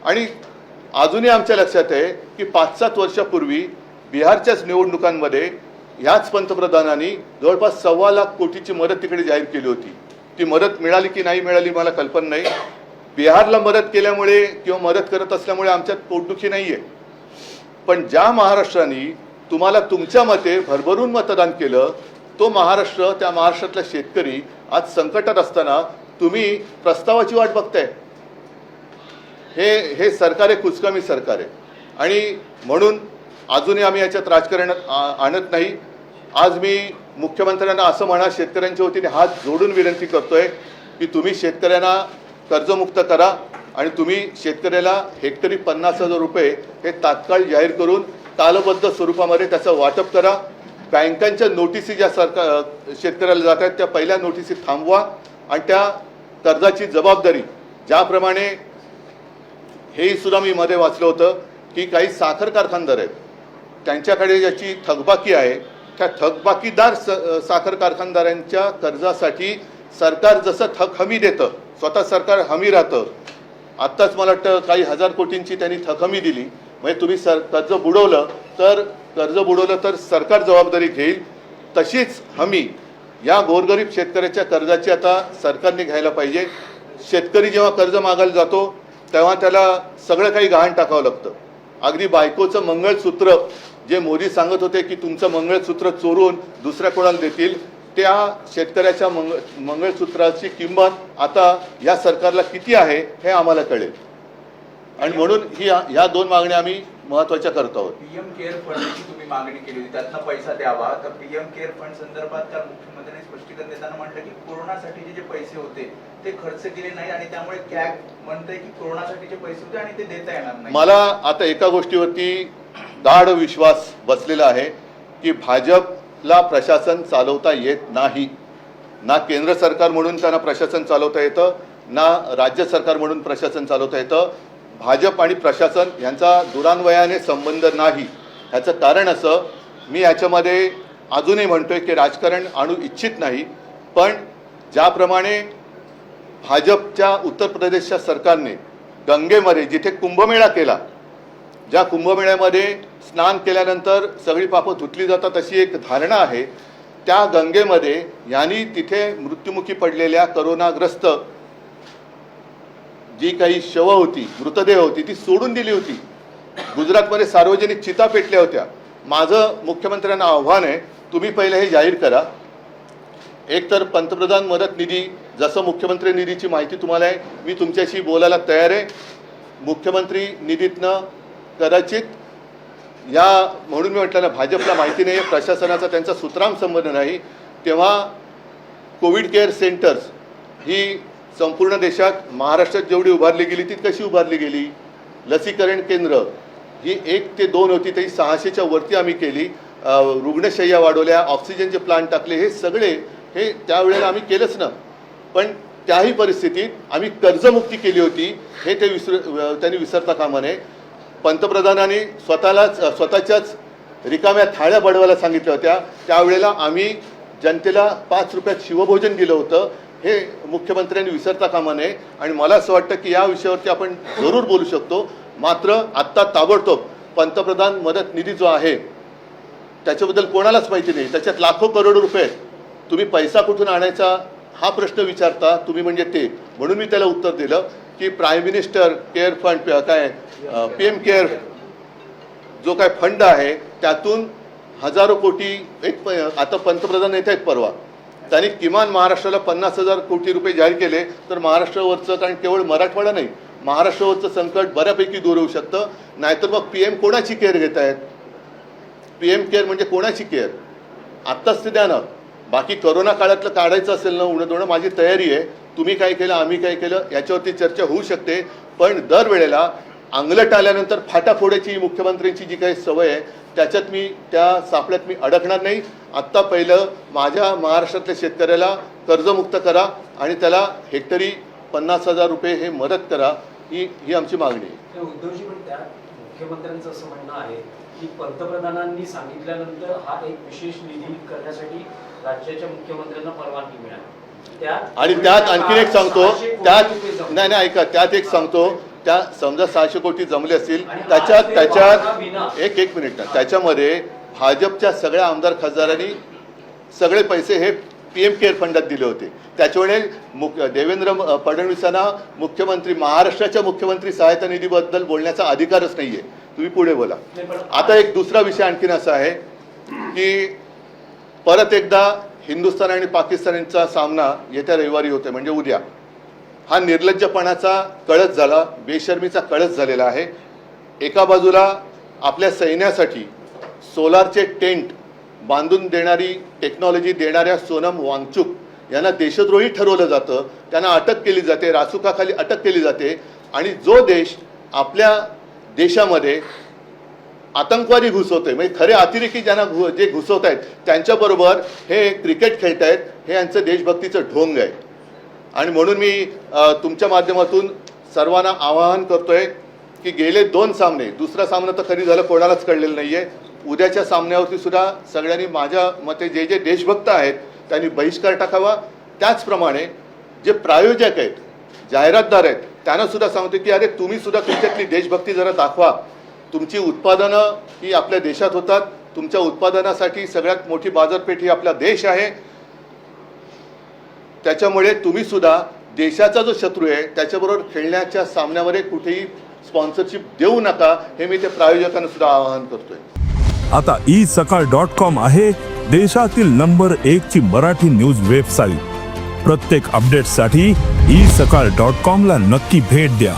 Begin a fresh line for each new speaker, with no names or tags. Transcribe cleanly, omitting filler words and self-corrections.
आणि अजूनही आमच्या लक्षात आहे की 5-7 वर्षापूर्वी बिहारच्याच निवडणुकांमध्ये ह्याच पंतप्रधानांनी जवळपास 1.25 लाख कोटीची मदत तिकडे जाहीर केली होती. ती मदत मिळाली की नाही मिळाली मला कल्पना नाही. बिहारला मदत केल्यामुळे किंवा मदत करत असल्यामुळे आमच्यात पोटदुखी नाही आहे, पण ज्या महाराष्ट्राने तुम्हाला तुमच्या मते भरभरून मतदान केलं तो महाराष्ट्र, त्या महाराष्ट्रातला शेतकरी आज संकटात असताना तुम्ही प्रस्तावाची वाट बघताय. हे सरकार आहे, कुचकामी सरकार आहे. आणि म्हणून अजूनही आम्ही याच्यात राजकारण आणत नाही. आज मी मुख्यमंत्र्यांना असं म्हणा, शेतकऱ्यांच्या वतीने हात जोडून विनंती करतोय की तुम्ही शेतकऱ्यांना कर्जमुक्त करा आणि तुम्ही शेतकऱ्याला हेक्टरी 50,000 रुपये हे तात्काळ जाहीर करून कालबद्ध स्वरूपामध्ये त्याचं वाटप करा. बँकांच्या नोटिसी ज्या शेतकऱ्याला जात आहेत त्या पहिल्या नोटिसी थांबवा आणि त्या कर्जाची जबाबदारी ज्याप्रमाणे हेही सुद्धा मी मध्ये वाचलं होतं की काही साखर कारखानदार आहेत त्यांच्याकडे ज्याची थकबाकी आहे त्या थकबाकीदार साखर कारखानदारांच्या कर्जासाठी सरकार जसं थक हमी देतं, स्वतः सरकार हमी राहतं. आत्ताच मला वाटतं काही 1000 कोटींची त्यांनी थक हमी दिली. म्हणजे तुम्ही कर्ज बुडवलं तर सरकार जबाबदारी घेईल. तशीच हमी या गोरगरीब शेतकऱ्याच्या कर्जाची आता सरकारने घ्यायला पाहिजे. शेतकरी जेव्हा कर्ज मागायला जातो तेव्हा त्याला सगळं काही गहाण टाकावं लागतं. अगदी बायकोचं मंगळसूत्र जे मोदी सांगत होते की तुमचं मंगळसूत्र चोरून दुसऱ्या कोणाला देतील, त्या शेतकऱ्याच्या मंगळसूत्राची किंमत आता या सरकारला किती आहे हे आम्हाला कळेल. आणि म्हणून ह्या 2 मागण्या आम्ही महत्त्वाच्या करत आहोत.
पीएम केअर फंडची तुम्ही मागणी केली होती, त्यातनं पैसा द्यावा. तर पीएम केअर फंड संदर्भात काल मुख्यमंत्र्यांनी स्पष्टीकरण देताना म्हटलं की कोरोनासाठीचे जे पैसे होते ते खर्च केले नाही आणि त्यामुळे कॅग म्हणतंय की कोरोनासाठीचे पैसे होते आणि ते देता येणार नाही.
मला आता एका गोष्टीवरती दाढ विश्वास बसलेला आहे की भाजपला प्रशासन चालवता येत नाही. ना केंद्र सरकार म्हणून त्यांना प्रशासन चालवता येतं, ना राज्य सरकार म्हणून प्रशासन चालवता येतं. भाजप आणि प्रशासन यांचा दुरान्वयाने संबंध नाही. ह्याचं कारण असं, मी याच्यामध्ये अजूनही म्हणतोय की राजकारण आणू इच्छित नाही, पण ज्याप्रमाणे भाजपच्या उत्तर प्रदेशच्या सरकारने गंगेमध्ये जिथे कुंभमेळा केला, ज्या कुंभमेळ्यामध्ये स्नान केल्यानंतर सगळी पापं धुतली जातात अशी एक धारणा आहे, त्या गंगेमध्ये यांनी तिथे मृत्युमुखी पडलेल्या करोनाग्रस्त जी काही शव होती, मृतदेह होती, ती सोडून दिली होती. गुजरातमध्ये सार्वजनिक चिता पेटल्या होत्या. माझं मुख्यमंत्र्यांना आव्हान आहे, तुम्ही पहिले हे जाहीर करा. एक तर पंतप्रधान मदत निधी, जसं मुख्यमंत्री निधीची माहिती तुम्हाला आहे, मी तुमच्याशी बोलायला तयार आहे. मुख्यमंत्री निधीतनं कदाचित म्हणून मी म्हटलं ना, भाजपला माहिती नाही आहे, प्रशासनाचा त्यांचा सुतराम संबंध नाही. तेव्हा कोविड केअर सेंटर्स ही संपूर्ण देशात, महाराष्ट्रात जेवढी उभारली गेली ती कशी उभारली गेली. लसीकरण केंद्र ही 1 ते 2 होती, तरी 600च्या वरती आम्ही केली. रुग्णशय्या वाढवल्या, ऑक्सिजनचे प्लांट टाकले, हे सगळे हे त्यावेळेला आम्ही केलंच ना. पण त्याही परिस्थितीत आम्ही कर्जमुक्ती केली होती, हे त्यांनी विसरता कामा नये. पंतप्रधानांनी स्वतःच्याच रिकाम्या थाळ्या बडवायला सांगितल्या होत्या. त्यावेळेला आम्ही जनतेला 5 रुपयात शिवभोजन दिलं होतं, हे मुख्यमंत्र्यांनी विसरता कामा नये. आणि मला असं वाटतं की या विषयावरती आपण जरूर बोलू शकतो. मात्र आत्ता ताबडतोब पंतप्रधान मदत निधी जो आहे त्याच्याबद्दल कोणालाच माहिती नाही. त्याच्यात लाखो करोड रुपये, तुम्ही पैसा कुठून आणायचा हा प्रश्न विचारता तुम्ही, म्हणजे ते. म्हणून मी त्याला उत्तर दिलं की प्राईम मिनिस्टर केअर फंड, काय पीएम केअर जो काय फंड आहे त्यातून हजारो कोटी, आता पंतप्रधान येत आहेत परवा, त्यांनी किमान महाराष्ट्राला 50,000 कोटी रुपये जाहीर केले, तर महाराष्ट्रावरचं, कारण केवळ मराठवाडा नाही, महाराष्ट्रावरचं संकट बऱ्यापैकी दूर होऊ शकतं. नाहीतर मग पीएम कोणाची केअर घेत आहेत? पीएम केअर म्हणजे कोणाची केअर? आत्ताच ते द्या ना. बाकी करोना काळातलं काढायचं असेल ना उणं माझी तयारी आहे. तुम्ही काय केलं, आम्ही काय केलं, याच्यावरती चर्चा होऊ शकते. पण दरवेळेला अंगलट आल्यानंतर फाटा फोडायची मुख्यमंत्र्यांची जी काही सवय आहे, त्याच्यात त्या सापळ्यात मी अडकणार नाही. आत्ता पहिलं माझ्या महाराष्ट्रातल्या शेतकऱ्याला कर्जमुक्त करा आणि त्याला हेक्टरी 50,000 रुपये हे मदत करा, ही आमची मागणी आहे.
उद्धवजी म्हणतात, मुख्यमंत्र्यांचं असं म्हणणं आहे की पंतप्रधानांनी सांगितल्यानंतर हा एक विशेष निधी करण्यासाठी राज्याच्या मुख्यमंत्र्यांना परवानगी मिळाली.
आणि त्यात आणखीन एक सांगतो, त्यात नाही ऐका, त्यात एक सांगतो त्या समजा 600 कोटी जमले असतील,
आणि आज
त्याच्यात
ते
त्याच्यात
वाहनाविना-
एक मिनिट ना, त्याच्यामध्ये भाजपच्या सगळ्या आमदार खासदारांनी सगळे पैसे हे PM केअर फंडात दिले होते. त्याच्यामुळे देवेंद्र फडणवीसांना मुख्यमंत्री, महाराष्ट्राच्या मुख्यमंत्री सहायता निधीबद्दल बोलण्याचा अधिकारच नाहीये. तुम्ही पुढे बोला.
नाही, पण
आता एक दुसरा विषय आणखीन असा आहे की परत एकदा हिंदुस्थान आणि पाकिस्तानचा सामना येत्या रविवारी होतोय, म्हणजे उद्या. हा निर्लज्जपणाचा कळस झाला, बेशर्मीचा कळस झालेला आहे. एका बाजूला आपल्या सैन्यासाठी सोलारचे टेंट बांधून देणारी टेक्नॉलॉजी देणाऱ्या सोनम वांगचुक यांना देशद्रोही ठरवलं जातं, त्यांना अटक केली जाते, रासुकाखाली अटक केली जाते. आणि जो देश आपल्या देशामध्ये आतंकवादी घुसवतोय, म्हणजे खरे अतिरेकी ज्यांना जे घुसवत आहेत त्यांच्याबरोबर हे क्रिकेट खेळत आहेत, हे यांचं देशभक्तीचं ढोंग आहे. आणि म्हणून मी तुमच्या माध्यमातून सर्वांना आवाहन करतोय की गेले 2 सामने, दुसरा सामना तर खरी झालं कोणालाच कळलेलं नाही आहे, उद्याच्या सामन्यावरती सुद्धा सगळ्यांनी माझ्या मते जे जे देशभक्त आहेत त्यांनी बहिष्कार टाकावा. त्याचप्रमाणे जे प्रायोजक आहेत, जाहिरातदार आहेत, त्यांना सुद्धा सांगतो की अरे तुम्ही सुद्धा तुमच्यातली देशभक्ती जरा दाखवा. तुमची उत्पादनं ही आपल्या देशात होतात, तुमच्या उत्पादनासाठी सगळ्यात मोठी बाजारपेठ ही आपला देश आहे. त्याच्यामुळे तुम्ही सुद्धा देशाचा जो शत्रू आहे त्याच्याबरोबर खेळण्याच्या सामन्यामध्ये कुठेही स्पॉन्सरशिप देऊ नका, हे मी त्या प्रायोजकांना सुद्धा आवाहन करतोय.
आता isakal.com आहे देशातील नंबर 1 ची मराठी न्यूज वेबसाईट. प्रत्येक अपडेटसाठी isakal.com ला नक्की भेट द्या.